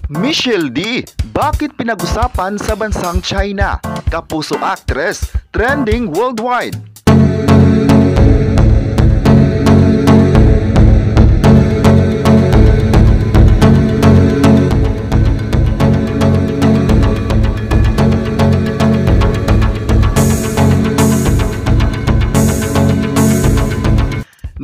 Michelle D, bakit pinag-usapan sa bansang China? Kapuso actress, trending worldwide.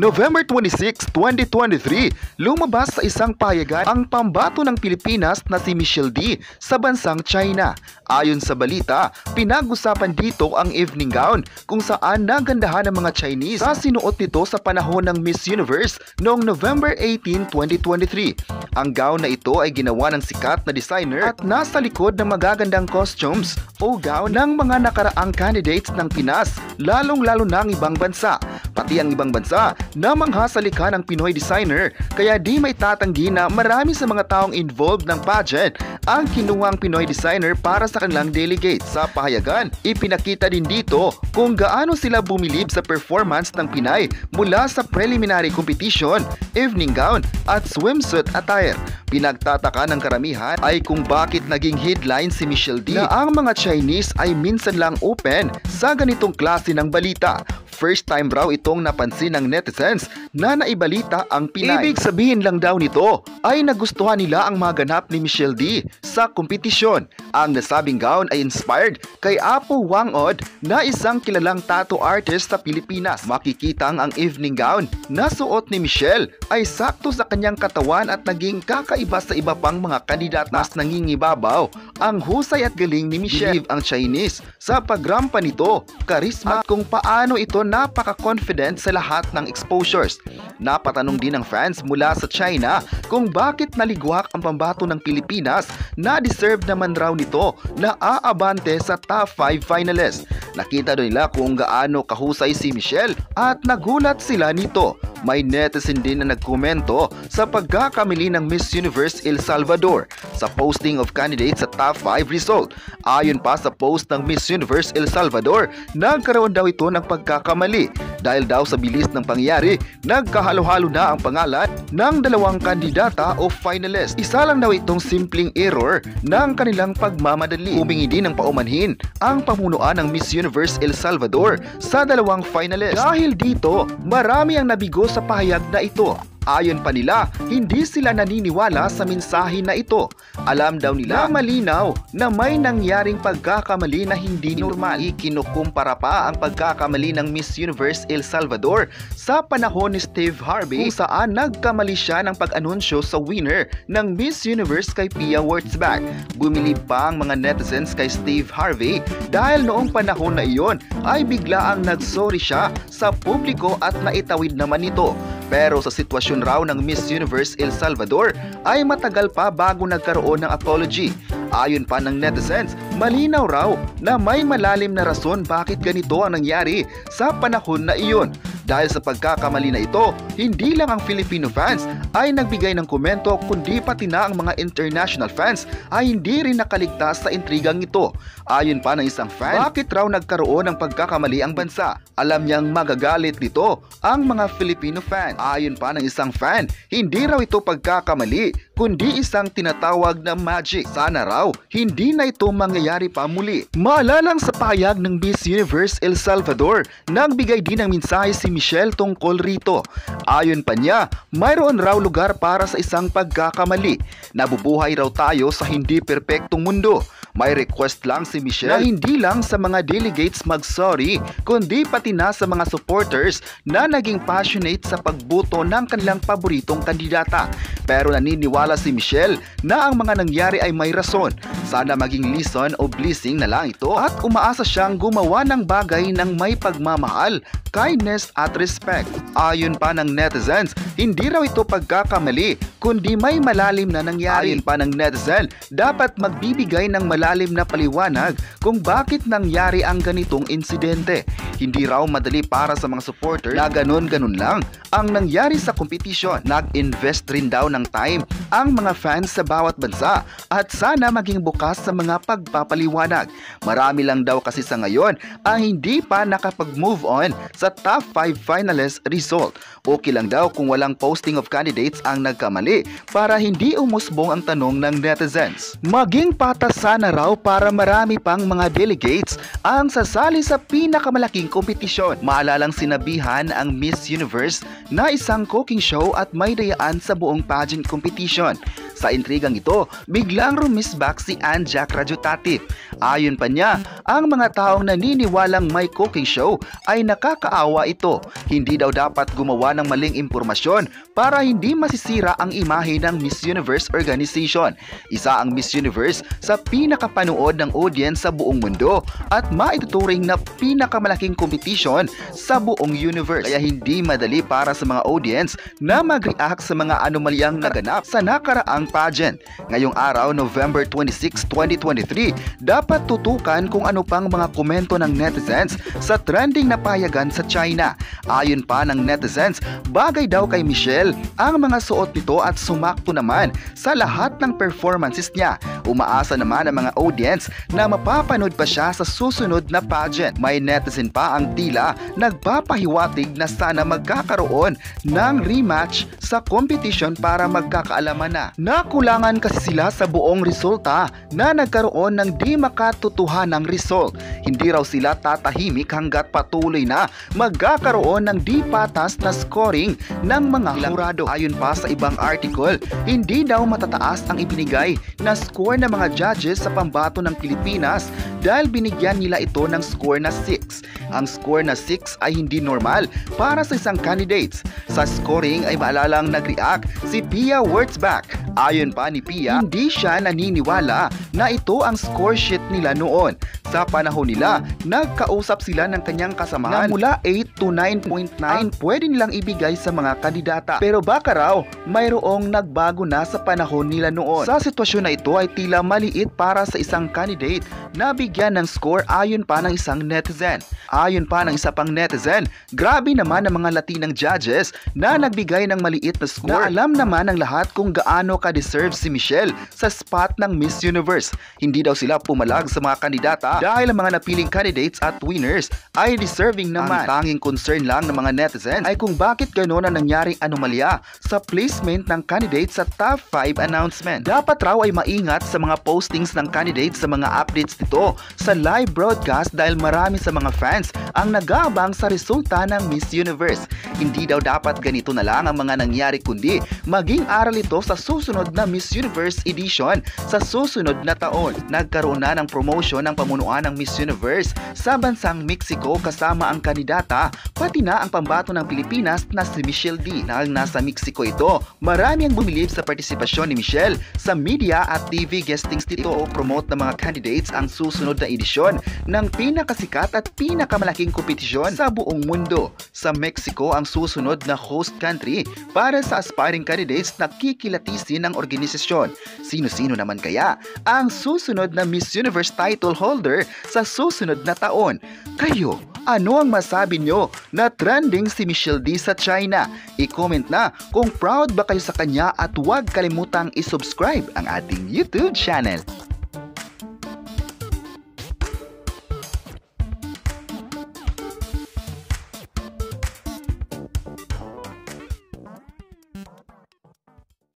November 26, 2023, lumabas sa isang pahayagan ang pambato ng Pilipinas na si Michelle D sa bansang China. Ayon sa balita, pinag-usapan dito ang evening gown kung saan nagandahan ng mga Chinese sa sinuot nito sa panahon ng Miss Universe noong November 18, 2023. Ang gown na ito ay ginawa ng sikat na designer at nasa likod ng magagandang costumes o gown ng mga nakaraang candidates ng Pinas, lalong-lalo na ang ibang bansa. Pati ang ibang bansa na mangha sa likha ng Pinoy designer, kaya di may tatanggi na marami sa mga taong involved ng pageant ang kinuwang Pinoy designer para sa kanilang delegates. Sa pahayagan, ipinakita din dito kung gaano sila bumilib sa performance ng Pinay mula sa preliminary competition, evening gown at swimsuit attire. Pinagtataka ng karamihan ay kung bakit naging headline si Michelle D na ang mga Chinese ay minsan lang open sa ganitong klase ng balita. First time raw itong napansin ng netizens na naibalita ang Pinay. Ibig sabihin lang daw nito ay nagustuhan nila ang mga ganap ni Michelle D sa kompetisyon. Ang nasabing gown ay inspired kay Apo Wang-od na isang kilalang tattoo artist sa Pilipinas. Makikita ang evening gown na suot ni Michelle ay sakto sa kanyang katawan at naging kakaiba sa iba pang mga kandidat. Mas nangingibabaw ang husay at galing ni Michelle. Believe ang Chinese sa pagrampa nito, karisma at kung paano ito napaka-confident sa lahat ng exposures. Napatanong din ng fans mula sa China kung bakit naligwak ang pambato ng Pilipinas na deserve naman raw nito na aabante sa top 5 finalists. Nakita doon nila kung gaano kahusay si Michelle at nagulat sila nito. May netizen din na nagkomento sa pagkakamali ng Miss Universe El Salvador sa posting of candidates sa top 5 result. Ayon pa sa post ng Miss Universe El Salvador, nagkaroon daw ito ng pagkakamali dahil daw sa bilis ng pangyayari, nagkahalo-halo na ang pangalan ng dalawang kandidata o finalist. Isa lang daw itong simpleng error ng kanilang pagmamadali. Humingi din ng paumanhin ang pamunuan ng Miss Universe El Salvador sa dalawang finalist. Dahil dito, marami ang nabigo sa pahayag na ito. Ayon pa nila, hindi sila naniniwala sa mensahe na ito. Alam daw nila na malinaw na may nangyaring pagkakamali na hindi normal. Ikinukumpara pa ang pagkakamali ng Miss Universe El Salvador sa panahon ni Steve Harvey kung saan nagkamali siya ng pag-anunsyo sa winner ng Miss Universe kay Pia Wurtzbach. Bumilib pa ang mga netizens kay Steve Harvey dahil noong panahon na iyon ay bigla ang nagsorry siya sa publiko at naitawid naman ito. Pero sa sitwasyon raw ng Miss Universe El Salvador ay matagal pa bago nagkaroon ng apology. Ayon pa ng netizens, malinaw raw na may malalim na rason bakit ganito ang nangyari sa panahon na iyon. Dahil sa pagkakamali na ito, hindi lang ang Filipino fans ay nagbigay ng komento kundi pati na ang mga international fans ay hindi rin nakaligtas sa intrigang ito. Ayon pa ng isang fan, bakit raw nagkaroon ng pagkakamali ang bansa? Alam niyang magagalit nito ang mga Filipino fans. Ayon pa ng isang fan, hindi raw ito pagkakamali kundi isang tinatawag na magic. Sana raw hindi na ito mangyayari pa muli. Maalalang sa pahayag ng Miss Universe El Salvador, nagbigay din ng mensahe si Michelle tungkol rito. Ayon pa niya, mayroon raw lugar para sa isang pagkakamali. Nabubuhay raw tayo sa hindi perpektong mundo. May request lang si Michelle na hindi lang sa mga delegates mag-sorry, kundi pati na sa mga supporters na naging passionate sa pagboto ng kanilang paboritong kandidata. Pero naniniwala si Michelle na ang mga nangyari ay may rason. Sana maging lesson o blessing na lang ito at umaasa siyang gumawa ng bagay ng may pagmamahal, kindness at respect. Ayon pa ng netizens, hindi raw ito pagkakamali kundi may malalim na nangyari. Ayon pa ng netizen, dapat magbibigay ng malalim na paliwanag kung bakit nangyari ang ganitong insidente. Hindi raw madali para sa mga supporter na ganun-ganun lang ang nangyari sa kompetisyon. Nag-invest rin daw ng time ang mga fans sa bawat bansa at sana maging bukas sa mga pagpapaliwanag. Marami lang daw kasi sa ngayon ang hindi pa nakapag-move on sa top 5 finalist result. Okay lang daw kung walang posting of candidates ang nagkamali para hindi umusbong ang tanong ng netizens. Maging patas sana raw para marami pang mga delegates ang sasali sa pinakamalaking kompetisyon. Maalalang sinabihan ang Miss Universe na isang cooking show at may dayaan sa buong pageant competition. Sa intrigang ito, biglang rumisbak si Anja Krajutatif. Ayon pa niya, ang mga taong naniniwalang may cooking show ay nakakaawa ito. Hindi daw dapat gumawa ng maling impormasyon para hindi masisira ang imahe ng Miss Universe organization. Isa ang Miss Universe sa pinakapanood ng audience sa buong mundo at maituturing na pinakamalaking competition sa buong universe. Kaya hindi madali para sa mga audience na mag-react sa mga anomalyang naganap sa nakaraang pageant. Ngayong araw, November 26, 2023, dapat tutukan kung ano pang mga komento ng netizens sa trending na payagan sa China. Ayon pa ng netizens, bagay daw kay Michelle ang mga suot nito at sumakto naman sa lahat ng performances niya. Umaasa naman ang mga audience na mapapanood pa siya sa susunod na pageant. May netizen pa ang tila nagpapahiwatig na sana magkakaroon ng rematch sa competition para magkakaalaman na. Nakulangan kasi sila sa buong resulta na nagkaroon ng di makatotohanang result. Hindi raw sila tatahimik hanggat patuloy na magkakaroon ng di patas na scoring ng mga jurado. Ayon pa sa ibang article, hindi daw matataas ang ibinigay na score ng mga judges sa pambato ng Pilipinas dahil binigyan nila ito ng score na 6. Ang score na 6 ay hindi normal para sa isang candidates. Sa scoring ay maalalang nag-react si Pia Wurtzbach. Ayon pa ni Pia, hindi siya naniniwala na ito ang score sheet nila noon. Sa panahon nila, nagkausap sila ng kanyang kasamahan na mula 8 to 9.9 pwede nilang ibigay sa mga kandidata. Pero baka raw, mayroong nagbago na sa panahon nila noon. Sa sitwasyon na ito ay tila maliit para sa isang candidate na bigyan ng score ayon pa ng isang netizen. Ayon pa ng isa pang netizen, grabe naman ang mga Latinang judges na nagbigay ng maliit na score. Na alam naman ng lahat kung gaano ka-deserve si Michelle sa spot ng Miss Universe. Hindi daw sila pumalag sa mga kandidata dahil ang mga napiling candidates at winners ay deserving naman. Ang tanging concern lang ng mga netizens ay kung bakit gano'n ang nangyaring anomalya sa placement ng candidates sa top 5 announcement. Dapat raw ay maingat sa mga postings ng candidates sa mga updates nito sa live broadcast dahil marami sa mga fans ang nag-aabang sa resulta ng Miss Universe. Hindi daw dapat ganito na lang ang mga nangyari kundi maging aral ito sa susunod na Miss Universe edition sa susunod na taon. Nagkaroon na ng promotion ng pamunuan ng Miss Universe sa bansang Mexico kasama ang kandidata pati na ang pambato ng Pilipinas na si Michelle D. Dahil nasa Mexico ito, marami ang bumilib sa partisipasyon ni Michelle sa media at TV guestings dito o promote ng mga candidates ang susunod na edisyon ng pinakasikat at pinakamalaking kompetisyon sa buong mundo. Sa Mexico ang susunod na host country para sa aspiring candidates na kikilatisin ng organisasyon. Sino-sino naman kaya ang susunod na Miss Universe title holder sa susunod na taon? Kayo, ano ang masabi nyo na trending si Michelle D sa China? I-comment na kung proud ba kayo sa kanya at huwag kalimutang i-subscribe ang ating YouTube channel.